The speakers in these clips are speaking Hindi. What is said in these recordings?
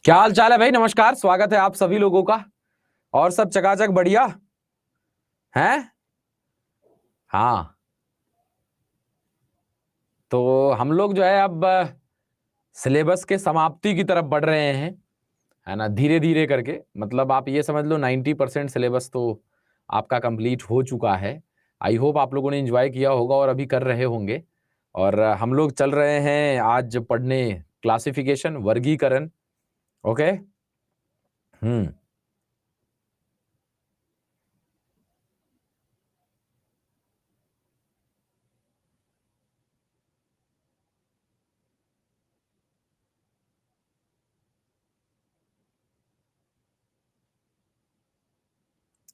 क्या हाल चाल है भाई। नमस्कार, स्वागत है आप सभी लोगों का। और सब चकाचक बढ़िया हैं। हाँ, तो हम लोग जो है अब सिलेबस के समाप्ति की तरफ बढ़ रहे हैं, है ना, धीरे धीरे करके। मतलब आप ये समझ लो 90% सिलेबस तो आपका कंप्लीट हो चुका है। आई होप आप लोगों ने एंजॉय किया होगा और अभी कर रहे होंगे। और हम लोग चल रहे हैं आज पढ़ने क्लासिफिकेशन, वर्गीकरण। ओके। हम्म।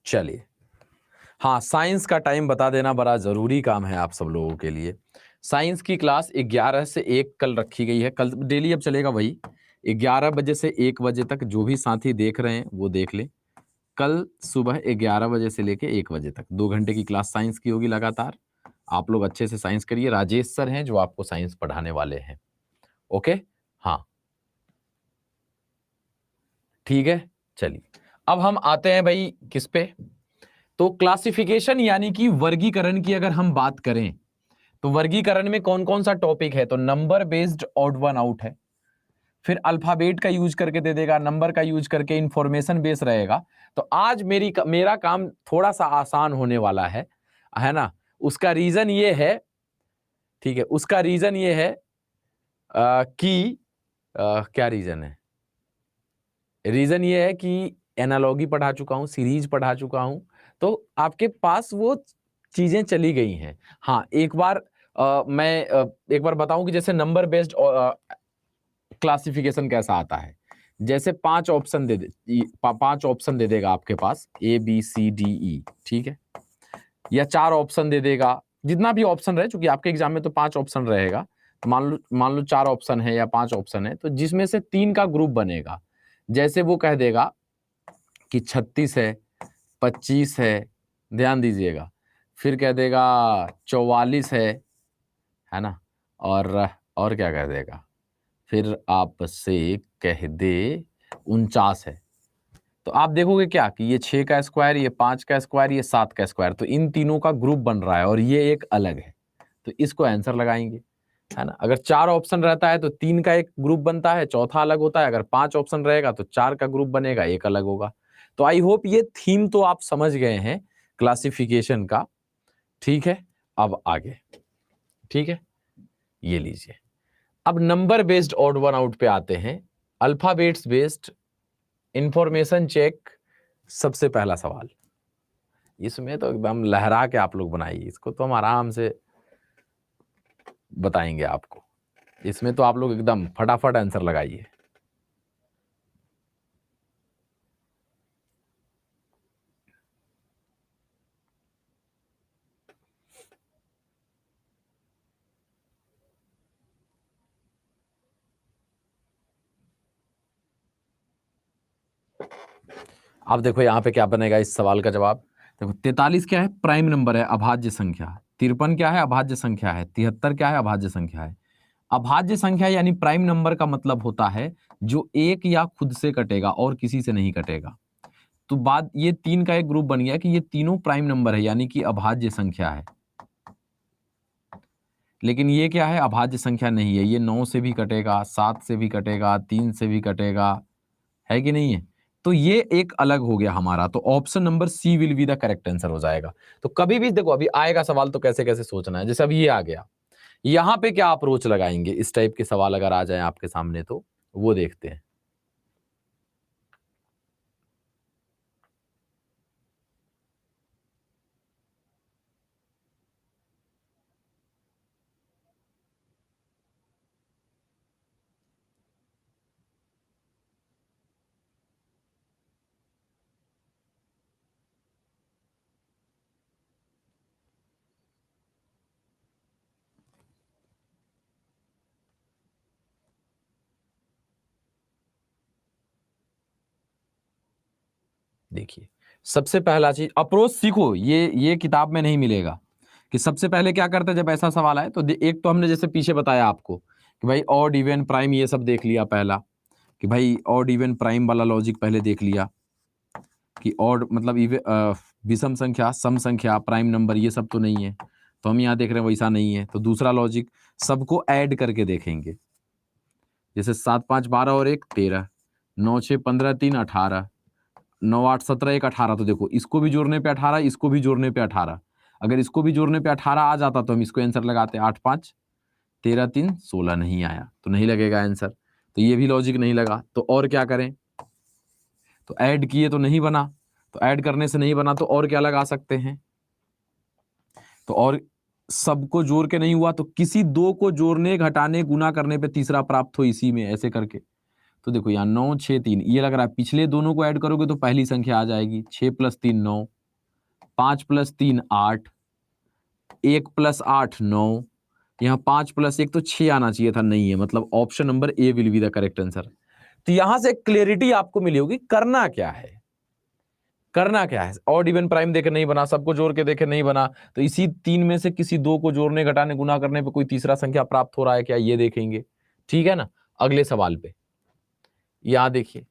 चलिए, हाँ, साइंस का टाइम बता देना बड़ा ज़रूरी काम है आप सब लोगों के लिए। साइंस की क्लास 11 से 1 कल रखी गई है। कल डेली अब चलेगा वही 11 बजे से 1 बजे तक। जो भी साथी देख रहे हैं वो देख लें। कल सुबह 11 बजे से लेके 1 बजे तक 2 घंटे की क्लास साइंस की होगी लगातार। आप लोग अच्छे से साइंस करिए। राजेश सर हैं जो आपको साइंस पढ़ाने वाले हैं। ओके। हाँ, ठीक है। चलिए, अब हम आते हैं भाई किस पे। तो क्लासिफिकेशन यानी कि वर्गीकरण की अगर हम बात करें तो वर्गीकरण में कौन कौन सा टॉपिक है। तो number based odd one out है, फिर अल्फाबेट का यूज करके दे देगा, नंबर का यूज करके इंफॉर्मेशन बेस रहेगा। तो आज मेरा काम थोड़ा सा आसान होने वाला है ना। उसका रीजन ये है, ठीक है, उसका रीजन ये है कि क्या रीजन है। रीजन ये है कि एनालॉगी पढ़ा चुका हूं, सीरीज पढ़ा चुका हूं, तो आपके पास वो चीजें चली गई हैं। हाँ, एक बार मैं एक बार बताऊं कि जैसे नंबर बेस्ड क्लासिफिकेशन कैसा आता है। जैसे 5 ऑप्शन पांच ऑप्शन दे देगा आपके पास, ABCDE, ठीक है, या 4 ऑप्शन दे देगा, जितना भी ऑप्शन रहे, चूंकि आपके एग्जाम में तो 5 ऑप्शन रहेगा। मान लो 4 ऑप्शन है या 5 ऑप्शन है, तो जिसमें से 3 का ग्रुप बनेगा। जैसे वो कह देगा कि 36 है, 25 है, ध्यान दीजिएगा, फिर कह देगा 44 है ना, और क्या कह देगा, फिर आपसे कह दे 49 है। तो आप देखोगे क्या कि ये 6 का स्क्वायर, ये 5 का स्क्वायर, ये 7 का स्क्वायर, तो इन तीनों का ग्रुप बन रहा है और ये एक अलग है। तो इसको आंसर लगाएंगे, है ना। अगर 4 ऑप्शन रहता है तो 3 का एक ग्रुप बनता है, चौथा अलग होता है। अगर 5 ऑप्शन रहेगा तो 4 का ग्रुप बनेगा, एक अलग होगा। तो आई होप ये थीम तो आप समझ गए हैं क्लासिफिकेशन का। ठीक है, अब आगे, ठीक है, ये लीजिए। अब number based odd one out पे आते हैं। अल्फाबेट्स बेस्ड इंफॉर्मेशन चेक, सबसे पहला सवाल। इसमें तो एकदम लहरा के आप लोग बनाइए, इसको तो हम आराम से बताएंगे आपको। इसमें तो आप लोग एकदम फटाफट आंसर लगाइए। अब देखो यहाँ पे क्या बनेगा इस सवाल का जवाब। देखो 43 क्या है, प्राइम नंबर है, अभाज्य संख्या है। 53 क्या है, अभाज्य संख्या है। 73 क्या है, अभाज्य संख्या है। अभाज्य संख्या यानी प्राइम नंबर का मतलब होता है जो एक या खुद से कटेगा और किसी से नहीं कटेगा। तो बाद ये 3 का एक ग्रुप बन गया कि ये तीनों प्राइम नंबर है यानी कि अभाज्य संख्या है। लेकिन ये क्या है, अभाज्य संख्या नहीं है। ये 9 से भी कटेगा, 7 से भी कटेगा, 3 से भी कटेगा, है कि नहीं है। तो ये एक अलग हो गया हमारा। तो option number C will be the correct answer हो जाएगा। तो कभी भी देखो, अभी आएगा सवाल तो कैसे कैसे सोचना है। जैसे अभी ये आ गया, यहां पे क्या अप्रोच लगाएंगे इस टाइप के सवाल अगर आ जाए आपके सामने, तो वो देखते हैं। देखिए, सबसे पहला चीज, अप्रोच सीखो। ये किताब में नहीं मिलेगा। कि सबसे पहले क्या करते हैं जब ऐसा सवाल आए तो एक तो हमने जैसे पीछे बताया आपको कि भाई ऑड इवन प्राइम ये सब देख लिया पहला। कि भाई ऑड इवन प्राइम वाला लॉजिक पहले देख लिया कि ऑड मतलब विषम संख्या, सम संख्या, प्राइम नंबर ये सब तो नहीं है, तो हम यहाँ देख रहे हैं वैसा नहीं है। तो दूसरा लॉजिक सबको ऐड करके देखेंगे, जैसे 7 5 12 और 1 13, 9 6 15 3 18, 9 8 17 1 18। तो देखो इसको भी जोड़ने पे 18, इसको भी जोड़ने पे 18। अगर इसको भी जोड़ने पे 18 आ जाता तो हम इसको आंसर लगाते, 8 5 13 3 16 नहीं आया तो नहीं लगेगा आंसर। तो ये भी लॉजिक नहीं लगा, तो और क्या करें? तो ऐड किए तो नहीं बना, तो ऐड करने से नहीं बना तो और क्या लगा सकते हैं? तो और सबको जोड़ के नहीं हुआ तो किसी दो को जोड़ने, घटाने, गुना करने पे तीसरा प्राप्त हो इसी में, ऐसे करके। तो देखो यहाँ 9 6 3 ये लग रहा है, पिछले दोनों को ऐड करोगे तो पहली संख्या आ जाएगी, 6 + 3 9, 5 + 3 8, 1 + 8 9, यहाँ 5 + 1 तो 6 आना चाहिए था, नहीं है, मतलब option number A will be the correct answer. तो यहां से क्लियरिटी आपको मिली होगी करना क्या है, करना क्या है। ऑड इवन प्राइम देखे नहीं बना, सबको जोड़ के देखे नहीं बना, तो इसी 3 में से किसी दो को जोड़ने, घटाने, गुना करने पे कोई तीसरा संख्या प्राप्त हो रहा है क्या, ये देखेंगे। ठीक है ना। अगले सवाल पे यहां देखिए,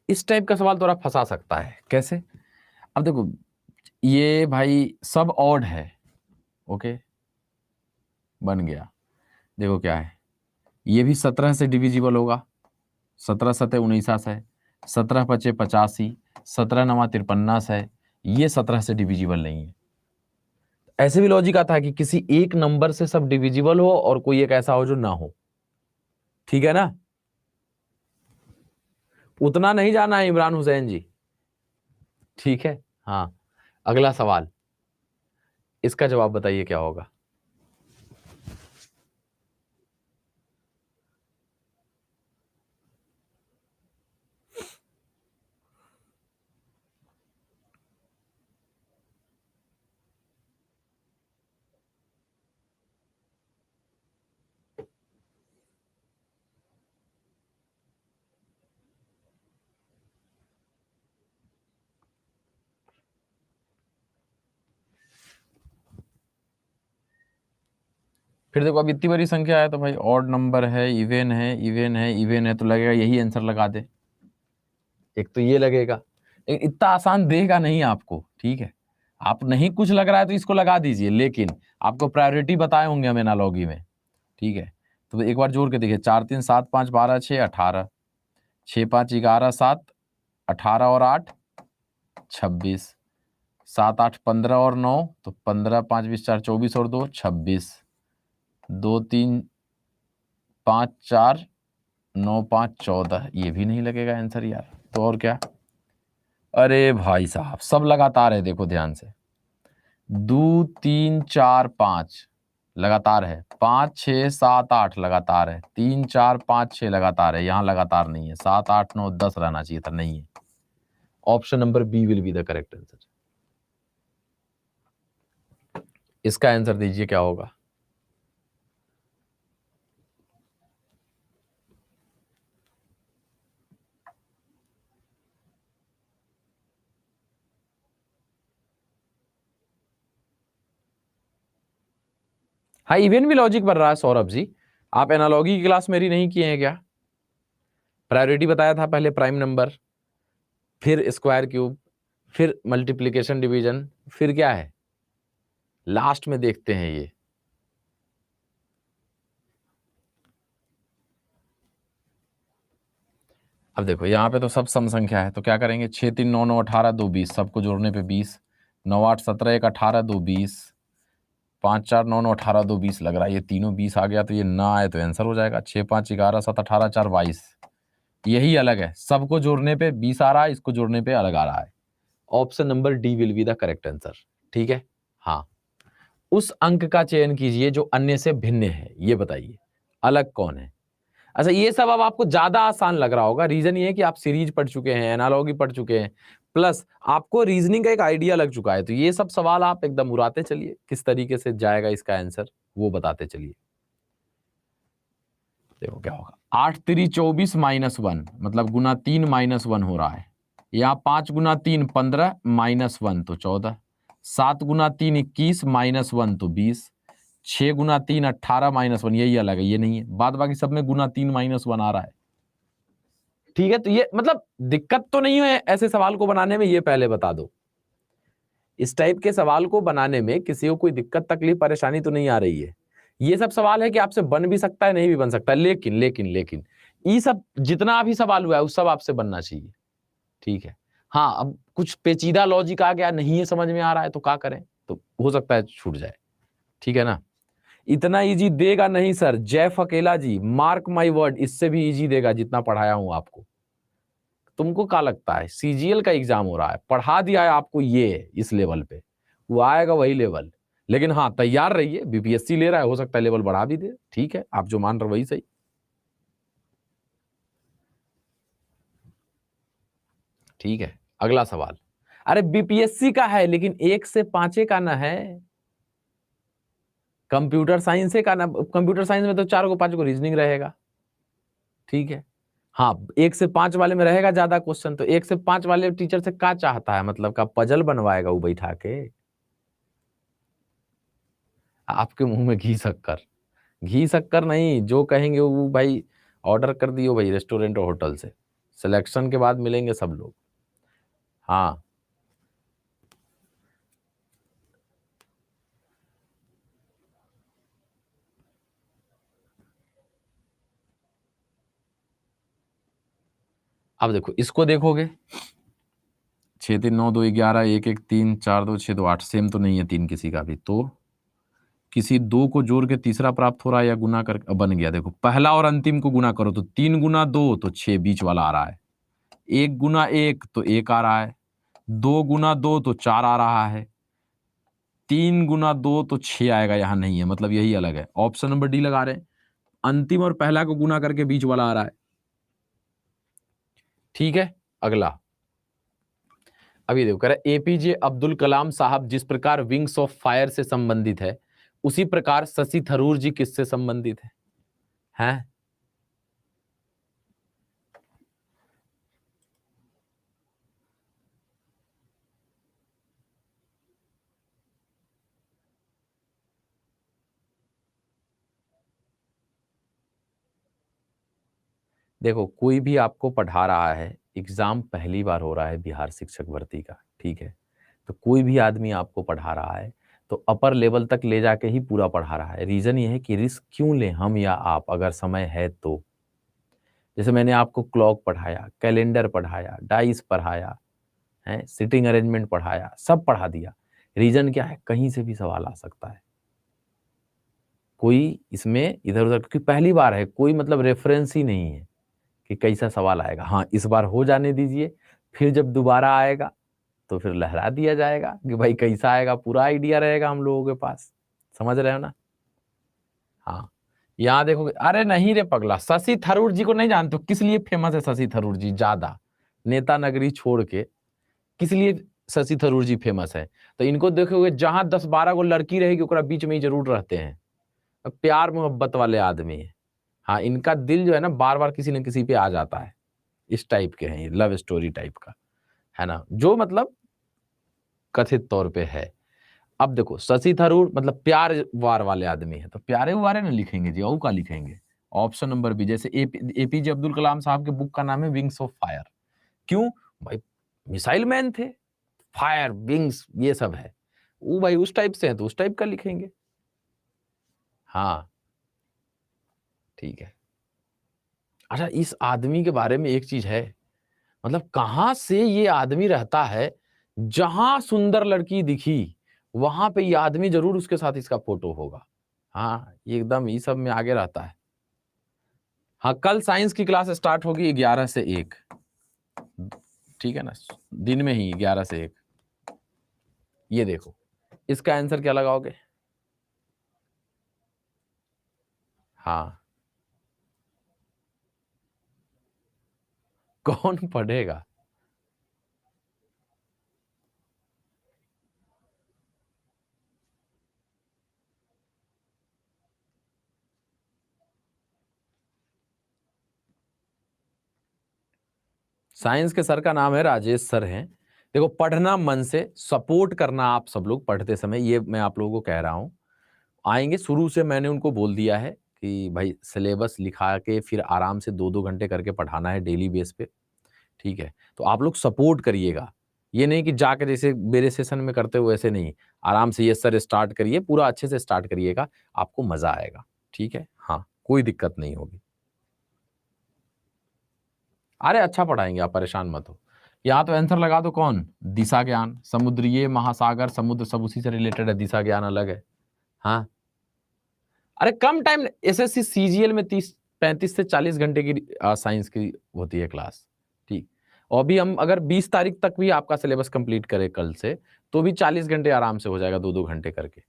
इस टाइप का सवाल थोड़ा फंसा सकता है। कैसे? अब देखो ये भाई सब ऑड है, ओके, बन गया। देखो क्या है, ये भी 17 से डिविजिबल होगा, 17 7 19 है, 17 5 85, 17 9 53 है, ये 17 से डिविजिबल नहीं है। ऐसे भी लॉजिक आता है कि किसी एक नंबर से सब डिविजिबल हो और कोई एक ऐसा हो जो ना हो। ठीक है ना, उतना नहीं जाना है इमरान हुसैन जी। ठीक है, हाँ। अगला सवाल, इसका जवाब बताइए क्या होगा। फिर देखो अब इतनी बड़ी संख्या है तो भाई ऑड नंबर है, इवेन है, इवेन है, इवेन है, तो लगेगा यही आंसर लगा दे। एक तो ये लगेगा, लेकिन इतना आसान देगा नहीं आपको। ठीक है, आप नहीं कुछ लग रहा है तो इसको लगा दीजिए, लेकिन आपको प्रायोरिटी बताए होंगे हम एनालॉगी में। ठीक है, तो एक बार जोड़ के देखिए, 4 3 7 5 12 6 18, 6 5 11 7, 18 और 8 26, 7 8 15 और 9, तो 15 5 20 4 24 और 2 26, 2 3 5 4 9 5 14, ये भी नहीं लगेगा आंसर यार। तो और क्या? अरे भाई साहब सब लगातार है, देखो ध्यान से, 2 3 4 5 लगातार है, 5 6 7 8 लगातार है, 3 4 5 6 लगातार है, यहां लगातार नहीं है, 7 8 9 10 रहना चाहिए था, नहीं है। Option number B will be the correct answer. इसका आंसर दीजिए क्या होगा। हाँ, इवेंट भी लॉजिक बन रहा है सौरभ जी। आप एनालॉगी की क्लास मेरी नहीं किए हैं क्या? प्रायोरिटी बताया था, पहले प्राइम नंबर, फिर स्क्वायर क्यूब, फिर मल्टीप्लिकेशन डिवीजन, फिर क्या है लास्ट में देखते हैं ये। अब देखो यहाँ पे तो सब सम संख्या है, तो क्या करेंगे, 6 3 9 9 18 2 20, सबको जोड़ने पे 20, 9 8 17 1 18 2 20, 5 4 9 9 18 2 20 लग रहा है, ये तीनों 20 आ गया तो ये ना आए तो आंसर हो जाएगा। 6 5 11 7 18 4 22, यही अलग है, सबको जोड़ने पे 20 आ रहा है, इसको जोड़ने पे अलग आ रहा है। Option number D will be the correct answer. ठीक है, हाँ। उस अंक का चयन कीजिए जो अन्य से भिन्न है, ये बताइए अलग कौन है। अच्छा, ये सब अब आपको ज्यादा आसान लग रहा होगा, रीजन ये है कि आप सीरीज पढ़ चुके हैं, एनालॉगी पढ़ चुके हैं, प्लस आपको रीजनिंग का एक आइडिया लग चुका है। तो ये सब सवाल आप एकदम उड़ाते चलिए, किस तरीके से जाएगा इसका आंसर वो बताते चलिए। देखो क्या होगा, 8 3 24 -1 मतलब गुना 3 -1 हो रहा है। यहाँ 5 गुना 3 15 -1 तो 14, 7 गुना 3 21 -1 तो 20, 6 गुना 3 18 -1, यही अलग है, ये नहीं है। बाद बाकी सब में गुना 3 -1 आ रहा है। ठीक है, तो ये मतलब दिक्कत तो नहीं है ऐसे सवाल को बनाने में, ये पहले बता दो। इस टाइप के सवाल को बनाने में किसी को कोई दिक्कत तकलीफ परेशानी तो नहीं आ रही है। ये सब सवाल है कि आपसे बन भी सकता है, नहीं भी बन सकता है, लेकिन ये सब जितना भी सवाल हुआ है उस सब आपसे बनना चाहिए। ठीक है, हाँ, अब कुछ पेचीदा लॉजिक आ गया, नहीं है समझ में आ रहा है तो क्या करें, तो हो सकता है छूट जाए। ठीक है ना, इतना इजी देगा नहीं सर जैफ अकेला जी, मार्क माई वर्ड, इससे भी इजी देगा जितना पढ़ाया हूं आपको। तुमको क्या लगता है, सीजीएल का एग्जाम हो रहा है, पढ़ा दिया है आपको ये इस लेवल पे, वो आएगा वही लेवल। लेकिन हाँ, तैयार रहिए, बीपीएससी ले रहा है, हो सकता है लेवल बढ़ा भी दे। ठीक है, आप जो मान रहे वही सही। ठीक है, अगला सवाल, अरे बीपीएससी का है लेकिन 1 से 5 का ना है, कंप्यूटर साइंस का ना। कंप्यूटर साइंस में तो 4 को 5 को रीजनिंग रहेगा। ठीक है, हाँ, 1 से 5 वाले में रहेगा ज्यादा क्वेश्चन, तो 1 से 5 वाले टीचर से क्या चाहता है, मतलब का पजल बनवाएगा वो बैठा के। आपके मुंह में घी शक्कर, घी शक्कर नहीं, जो कहेंगे वो भाई ऑर्डर कर दियो भाई रेस्टोरेंट और होटल से, सिलेक्शन के बाद मिलेंगे सब लोग। हाँ, अब देखो इसको देखोगे, 6 3 9 2 11 1 1 3 4 2 6 2 8, सेम तो नहीं है तीन किसी का भी, तो किसी दो को जोड़ के तीसरा प्राप्त हो रहा है या गुना कर बन गया। देखो पहला और अंतिम को गुना करो तो 3 गुना 2 तो 6 बीच वाला आ रहा है, 1 गुना 1 तो 1 आ रहा है, 2 गुना 2 तो 4 आ रहा है, 3 गुना 2 तो 6 आएगा, यहां नहीं है, मतलब यही अलग है। ऑप्शन नंबर डी लगा रहे हैं, अंतिम और पहला को गुना करके बीच वाला आ रहा है। ठीक है, अगला, अभी देखो कह रहा है एपीजे अब्दुल कलाम साहब जिस प्रकार विंग्स ऑफ फायर से संबंधित है उसी प्रकार शशि थरूर जी किससे संबंधित है? हैं? देखो कोई भी आपको पढ़ा रहा है, एग्जाम पहली बार हो रहा है बिहार शिक्षक भर्ती का, ठीक है, तो कोई भी आदमी आपको पढ़ा रहा है तो अपर लेवल तक ले जाके ही पूरा पढ़ा रहा है। रीजन ये है कि रिस्क क्यों लें हम या आप, अगर समय है तो। जैसे मैंने आपको क्लॉक पढ़ाया, कैलेंडर पढ़ाया, डाइस पढ़ाया है, सिटिंग अरेंजमेंट पढ़ाया, सब पढ़ा दिया। रीजन क्या है, कहीं से भी सवाल आ सकता है, कोई इसमें इधर उधर, क्योंकि पहली बार है, कोई मतलब रेफरेंस ही नहीं है कि कैसा सवाल आएगा। हाँ, इस बार हो जाने दीजिए, फिर जब दोबारा आएगा तो फिर लहरा दिया जाएगा कि भाई कैसा आएगा, पूरा आइडिया रहेगा हम लोगों के पास। समझ रहे हो ना? हाँ, यहाँ देखोगे, अरे नहीं रे पगला, शशि थरूर जी को नहीं जानते हो? किस लिए फेमस है शशि थरूर जी ज्यादा, नेता नगरी छोड़ के किस लिए शशि थरूर जी फेमस है? तो इनको देखोगे जहां 10 12 गो लड़की रहेगी ओकरा बीच में ही जरूर रहते हैं, प्यार मोहब्बत वाले आदमी है। हाँ, इनका दिल जो है ना बार बार किसी न किसी पे आ जाता है, इस टाइप के हैं ये, लव स्टोरी टाइप का है ना, जो मतलब कथित तौर पे है। अब देखो शशि थरूर मतलब प्यार वार वाले आदमी है, तो प्यारे वारे ना लिखेंगे जी, और का लिखेंगे। ऑप्शन नंबर बी, जैसे एपीजे अब्दुल कलाम साहब के बुक का नाम है विंग्स ऑफ फायर। क्यों भाई? मिसाइल मैन थे, फायर विंग्स ये सब है, वो भाई उस टाइप से है तो उस टाइप का लिखेंगे। हाँ, ठीक है। अच्छा, इस आदमी के बारे में एक चीज है, मतलब कहां से ये आदमी रहता है, जहां सुंदर लड़की दिखी वहां पे ये आदमी जरूर उसके साथ इसका फोटो होगा। हाँ, ये एकदम ये सब में आगे रहता है। हाँ, कल साइंस की क्लास स्टार्ट होगी 11 से 1, ठीक है ना, दिन में ही 11 से 1। ये देखो इसका आंसर क्या लगाओगे? हाँ, कौन पढ़ेगा? साइंस के सर का नाम है राजेश सर हैं। देखो, पढ़ना मन से, सपोर्ट करना आप सब लोग पढ़ते समय, ये मैं आप लोगों को कह रहा हूं। आएंगे, शुरू से मैंने उनको बोल दिया है कि भाई सिलेबस लिखा के फिर आराम से 2-2 घंटे करके पढ़ाना है डेली बेस पे, ठीक है? तो आप लोग सपोर्ट करिएगा, ये नहीं कि जाकर जैसे मेरे सेशन में करते हो वैसे नहीं, आराम से ये सर स्टार्ट करिए, पूरा अच्छे से स्टार्ट करिएगा, आपको मजा आएगा, ठीक है? हाँ, कोई दिक्कत नहीं होगी। अरे अच्छा पढ़ाएंगे, आप परेशान मत हो। यहाँ तो आंसर लगा दो, कौन? दिशा ज्ञान, समुद्रीय महासागर समुद्र सब उसी से रिलेटेड है, दिशा ज्ञान अलग है। हाँ, अरे कम टाइम, एसएससी सीजीएल में 35 से 40 घंटे की साइंस की होती है क्लास, ठीक। और अभी हम अगर 20 तारीख तक भी आपका सिलेबस कंप्लीट करें कल से, तो भी 40 घंटे आराम से हो जाएगा, 2-2 घंटे करके।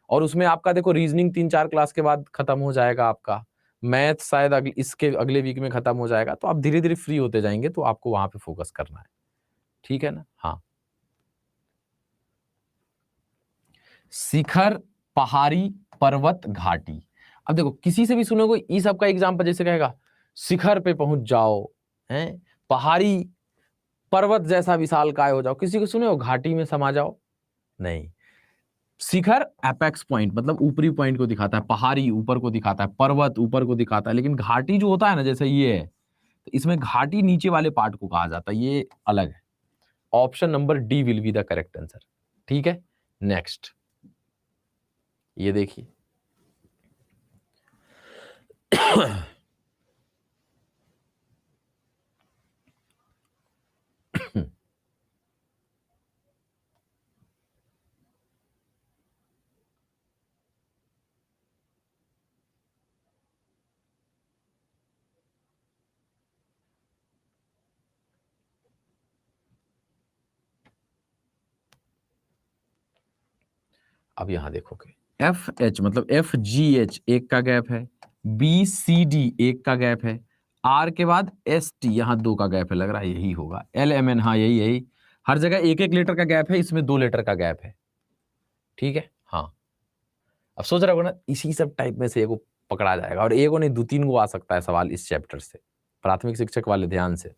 और उसमें आपका देखो रीजनिंग 3-4 क्लास के बाद खत्म हो जाएगा आपका, मैथ शायद इसके अगले वीक में खत्म हो जाएगा, तो आप धीरे धीरे फ्री होते जाएंगे, तो आपको वहां पे फोकस करना है, ठीक है ना? हाँ, शिखर, पहाड़ी, पर्वत, घाटी। अब देखो, किसी से भी सुनोगे इस सब का एग्जाम्पल, जैसे कहेगा शिखर पे पहुंच जाओ, हैं, पहाड़ी, पर्वत जैसा विशालकाय हो जाओ, किसी को सुने हो घाटी में समा जाओ? नहीं। शिखर एपेक्स पॉइंट, मतलब ऊपरी पॉइंट को दिखाता है, पहाड़ी ऊपर को दिखाता है, पर्वत ऊपर को दिखाता है, लेकिन घाटी जो होता है ना, जैसे ये है, तो इसमें घाटी नीचे वाले पार्ट को कहा जाता है, ये अलग है। Option number D will be the correct answer, ठीक है? नेक्स्ट, ये देखिए। अब यहां देखोगे, एफ एच मतलब एफ जी एच एक का गैप है, बी सी डी एक का गैप है, आर के बाद एस टी यहां 2 का गैप है, लग रहा है यही होगा, एल एम एन, हाँ यही यही, हर जगह 1-1 लीटर का गैप है, इसमें 2 लीटर का गैप है, ठीक है? हाँ, अब सोच रहा हो ना, इसी सब टाइप में से एगो पकड़ा जाएगा, और एगो नहीं 2-3 गो आ सकता है सवाल इस चैप्टर से, प्राथमिक शिक्षक वाले ध्यान से।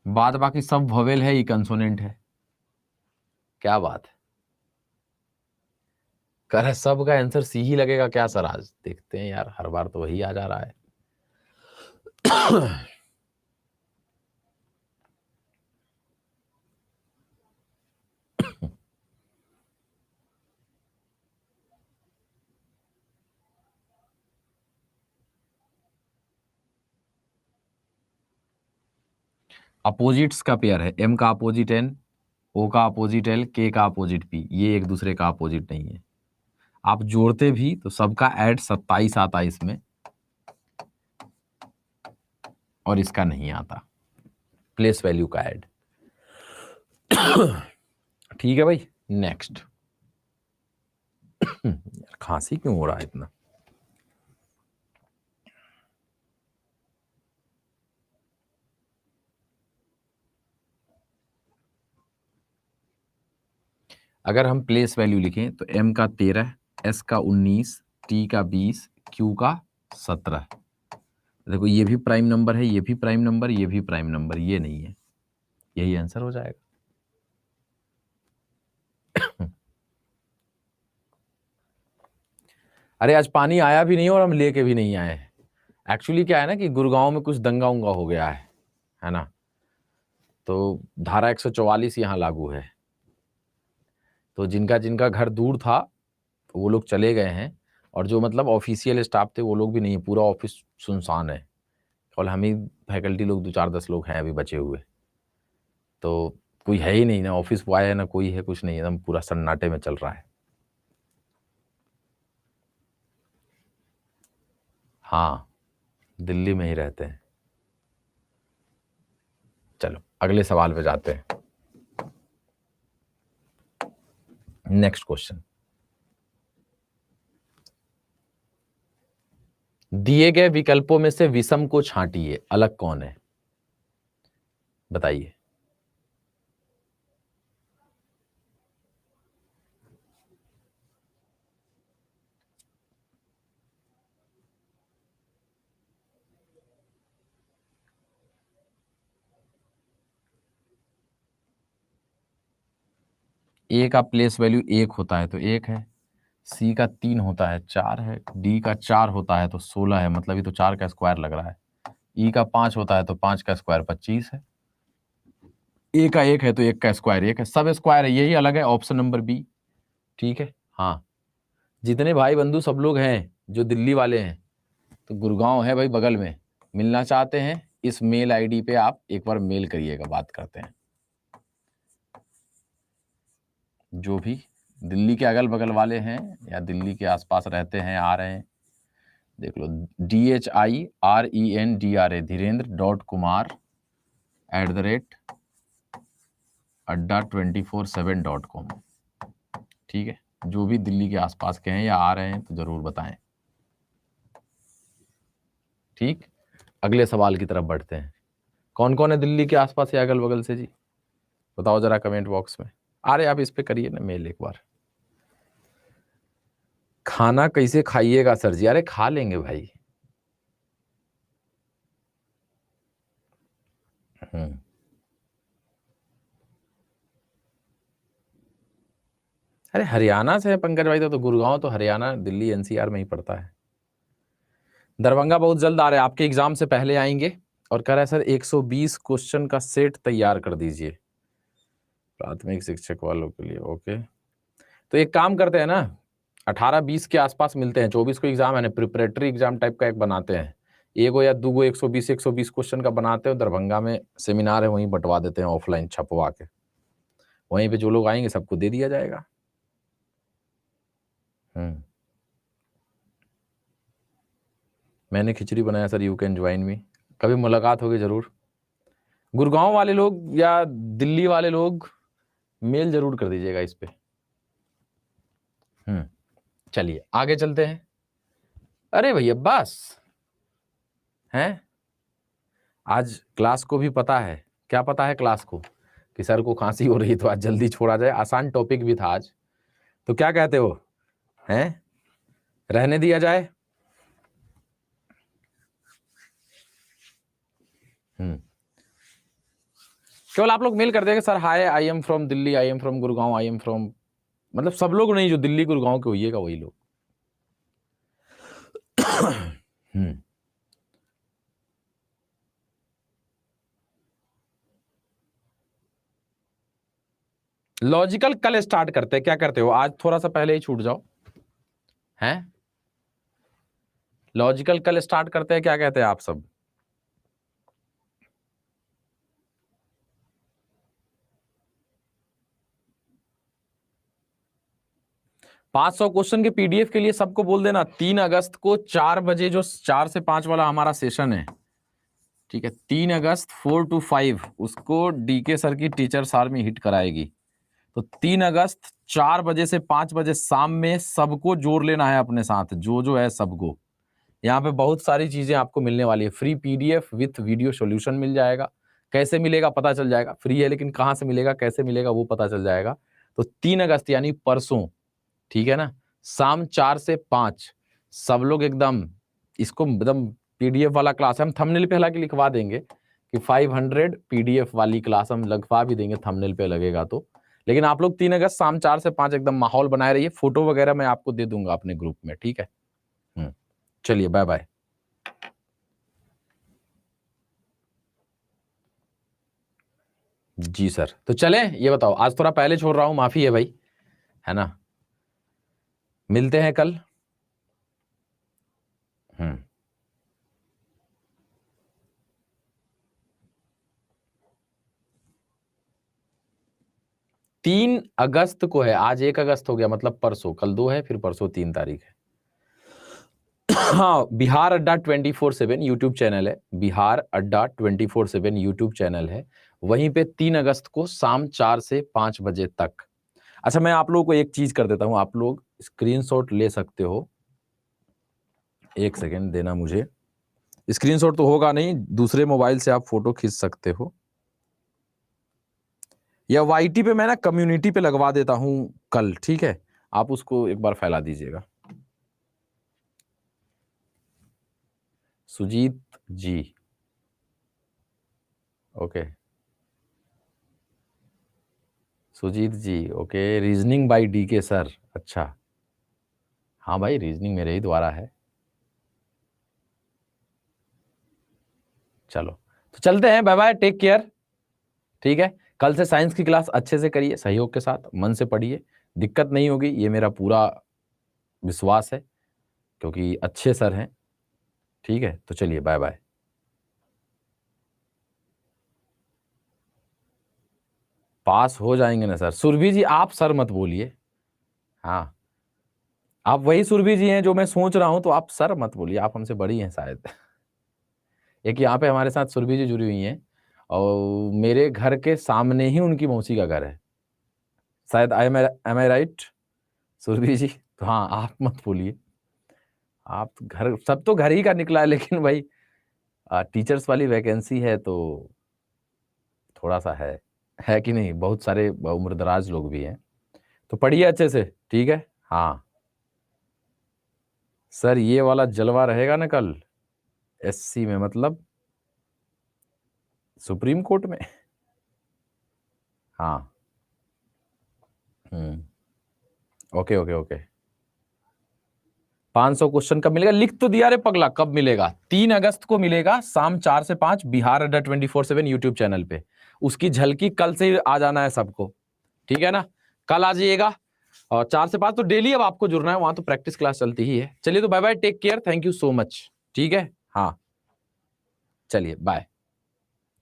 बाद बाकी सब वोवेल है, ये कंसोनेंट है, क्या बात है? कर है, सब का आंसर सी ही लगेगा क्या सर? आज देखते हैं यार, हर बार तो वही आ जा रहा है। अपोजिट्स का पेयर है, एम का अपोजिट एन, ओ का अपोजिट एल, के का अपोजिट पी, ये एक दूसरे का अपोजिट नहीं है। आप जोड़ते भी तो सबका ऐड 27 आता इसमें, और इसका नहीं आता, प्लेस वैल्यू का ऐड। ठीक है भाई, नेक्स्ट। यार खांसी क्यों हो रहा है इतना? अगर हम प्लेस वैल्यू लिखें तो एम का 13, एस का 19, टी का 20, क्यू का 17। देखो, ये भी प्राइम नंबर है, ये भी प्राइम नंबर, ये भी प्राइम नंबर, ये नहीं है, यही आंसर हो जाएगा। अरे आज पानी आया भी नहीं और हम लेके भी नहीं आए। एक्चुअली क्या है ना कि गुड़गांव में कुछ दंगा उंगा हो गया है ना, तो धारा 144 यहाँ लागू है, तो जिनका जिनका घर दूर था वो लोग चले गए हैं, और जो मतलब ऑफिशियल स्टाफ थे वो लोग भी नहीं है, पूरा ऑफिस सुनसान है, और हम ही फैकल्टी लोग 2-4-10 लोग हैं अभी बचे हुए, तो कोई है ही नहीं, ना ऑफिस बॉय है ना कोई है, कुछ नहीं, एकदम पूरा सन्नाटे में चल रहा है। हाँ, दिल्ली में ही रहते हैं। चलो अगले सवाल पे जाते हैं। नेक्स्ट क्वेश्चन, दिए गए विकल्पों में से विषम को छांटिए, अलग कौन है, बताइए। ए का प्लेस वैल्यू 1 होता है तो 1 है, सी का 3 होता है 4 है, डी का 4 होता है तो 16 है, मतलब ये तो 4 का स्क्वायर लग रहा है, ई का 5 होता है तो 5 का स्क्वायर 25 है, ए का 1 है तो 1 का स्क्वायर 1 है, सब स्क्वायर है, यही अलग है, ऑप्शन नंबर बी। ठीक है, हाँ। जितने भाई बंधु सब लोग हैं जो दिल्ली वाले हैं, तो गुड़गांव है भाई बगल में, मिलना चाहते हैं इस मेल आईडी पे आप एक बार मेल करिएगा, बात करते हैं। जो भी दिल्ली के अगल बगल वाले हैं या दिल्ली के आसपास रहते हैं, आ रहे हैं, देख लो, DHIRENDRA dhirendra.kumar@adda247.com। ठीक है, जो भी दिल्ली के आसपास के हैं या आ रहे हैं तो जरूर बताएं। ठीक, अगले सवाल की तरफ बढ़ते हैं। कौन कौन है दिल्ली के आसपास या अगल बगल से जी, बताओ जरा कमेंट बॉक्स में। अरे आप इस पे करिए ना मेल एक बार। खाना कैसे खाइएगा सर जी, अरे खा लेंगे भाई। अरे हरियाणा से है पंकज भाई, तो गुड़गांव तो हरियाणा दिल्ली एनसीआर में ही पड़ता है। दरभंगा बहुत जल्द आ रहे हैं, आपके एग्जाम से पहले आएंगे। और कह रहा है सर 120 क्वेश्चन का सेट तैयार कर दीजिए प्राथमिक शिक्षक वालों के लिए। ओके, तो एक काम करते हैं ना, 18-20 के आसपास मिलते हैं, 24 को एग्जाम है ना, प्रिपरेटरी एग्जाम टाइप का एक बनाते हैं, एगो या दूगो 120 क्वेश्चन का बनाते हैं, दरभंगा में सेमिनार है वहीं बंटवा देते हैं, ऑफलाइन छपवा के, वहीं पे जो लोग आएंगे सबको दे दिया जाएगा। मैंने खिचड़ी बनाया sir, you can join me, कभी मुलाकात होगी जरूर। गुड़गांव वाले लोग या दिल्ली वाले लोग मेल जरूर कर दीजिएगा इस पे। चलिए आगे चलते हैं। अरे भैया बस हैं, आज क्लास को भी पता है, क्या पता है क्लास को, कि सर को खांसी हो रही तो आज जल्दी छोड़ा जाए, आसान टॉपिक भी था आज, तो क्या कहते हो, हैं रहने दिया जाए। केवल आप लोग मेल कर देंगे sir, hi I am from Delhi, I am from Gurgaon, I am from, मतलब सब लोग नहीं, जो दिल्ली गुड़गांव के होइएगा वही लोग। लॉजिकल कल स्टार्ट करते हैं, क्या करते हो, आज थोड़ा सा पहले ही छूट जाओ, हैं लॉजिकल कल स्टार्ट करते हैं, क्या कहते हैं आप सब। 500 क्वेश्चन के पीडीएफ के लिए सबको बोल देना 3 अगस्त को 4 बजे, जो 4 से 5 वाला हमारा सेशन है, ठीक है, 3 अगस्त 4 to 5 उसको डीके सर की टीचर्स आर्मी हिट कराएगी। तो 3 अगस्त 4 बजे से 5 बजे शाम में सबको जोड़ लेना है अपने साथ, जो है सबको। यहाँ पे बहुत सारी चीजें आपको मिलने वाली है, free PDF with video solution मिल जाएगा। कैसे मिलेगा पता चल जाएगा, फ्री है लेकिन कहाँ से मिलेगा कैसे मिलेगा वो पता चल जाएगा। तो 3 अगस्त यानी परसों, ठीक है ना, शाम 4 से 5 सब लोग एकदम, इसको एकदम पीडीएफ वाला क्लास हम थंबनेल पे हालांकि लिखवा देंगे कि 500 पीडीएफ वाली क्लास हम लगवा भी देंगे, थंबनेल पे लगेगा तो। लेकिन आप लोग 3 अगस्त शाम 4 से 5 एकदम माहौल बनाए रहिए, फोटो वगैरह मैं आपको दे दूंगा अपने ग्रुप में, ठीक है। चलिए बाय बाय। जी सर, तो चले, ये बताओ, आज थोड़ा पहले छोड़ रहा हूं, माफी है भाई, है ना, मिलते हैं कल। 3 अगस्त को है, आज 1 अगस्त हो गया, मतलब परसों, कल 2 है फिर परसों 3 तारीख है। हाँ, बिहार अड्डा 24/7 यूट्यूब चैनल है, बिहार अड्डा 24/7 यूट्यूब चैनल है, वहीं पे 3 अगस्त को शाम 4 से 5 बजे तक। अच्छा, मैं आप लोगों को एक चीज कर देता हूं, आप लोग स्क्रीनशॉट ले सकते हो, एक सेकेंड देना मुझे, स्क्रीनशॉट तो होगा नहीं, दूसरे मोबाइल से आप फोटो खींच सकते हो, या वाईटी पे मैं ना कम्युनिटी पे लगवा देता हूं कल, ठीक है, आप उसको एक बार फैला दीजिएगा। Sujeet ji, okay, Sujeet ji, okay, reasoning by DK sir, अच्छा, हाँ भाई रीजनिंग मेरे ही द्वारा है। चलो तो चलते हैं, बाय बाय, टेक केयर, ठीक है। कल से साइंस की क्लास अच्छे से करिए, सहयोग के साथ, मन से पढ़िए, दिक्कत नहीं होगी, ये मेरा पूरा विश्वास है, क्योंकि अच्छे सर हैं, ठीक है। तो चलिए बाय बाय। पास हो जाएंगे ना सर, सुरभि जी आप सर मत बोलिए, हाँ आप वही सुरभि जी हैं जो मैं सोच रहा हूं, तो आप सर मत बोलिए, आप हमसे बड़ी हैं शायद। एक यहाँ पे हमारे साथ सुरभि जी जुड़ी हुई हैं, और मेरे घर के सामने ही उनकी मौसी का घर है शायद, एम आई राइट सुरभि जी? तो हाँ आप मत बोलिए, आप तो घर, सब तो घर ही का निकला है, लेकिन भाई टीचर्स वाली वैकेंसी है तो थोड़ा सा है कि नहीं, बहुत सारे उम्रदराज लोग भी हैं, तो पढ़िए अच्छे से, ठीक है। हाँ सर ये वाला जलवा रहेगा ना कल, एससी में, मतलब सुप्रीम कोर्ट में। हाँ ओके ओके ओके। 500 क्वेश्चन कब मिलेगा? लिख तो दिया रे पगला, कब मिलेगा? 3 अगस्त को मिलेगा, शाम 4 से 5, बिहार अड्डा 24/7 यूट्यूब चैनल पे। उसकी झलकी कल से ही आ जाना है सबको, ठीक है ना, कल आ जाइएगा। और 4 से 5 तो डेली अब आपको जुड़ना है, वहां तो प्रैक्टिस क्लास चलती ही है। चलिए तो bye bye, take care, thank you so much, ठीक है, हाँ चलिए बाय,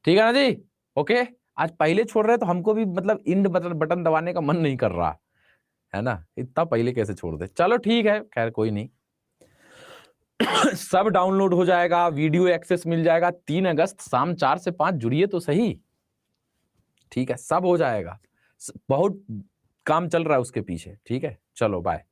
ठीक है ना जी, ओके। आज पहले छोड़ रहे तो हमको भी मतलब इंड बटन दबाने का मन नहीं कर रहा है ना, इतना पहले कैसे छोड़ दे, चलो ठीक है, खैर कोई नहीं। सब डाउनलोड हो जाएगा, वीडियो एक्सेस मिल जाएगा, 3 अगस्त शाम 4 से 5 जुड़िए तो सही, ठीक है, सब हो जाएगा, बहुत काम चल रहा है उसके पीछे, ठीक है, चलो बाय।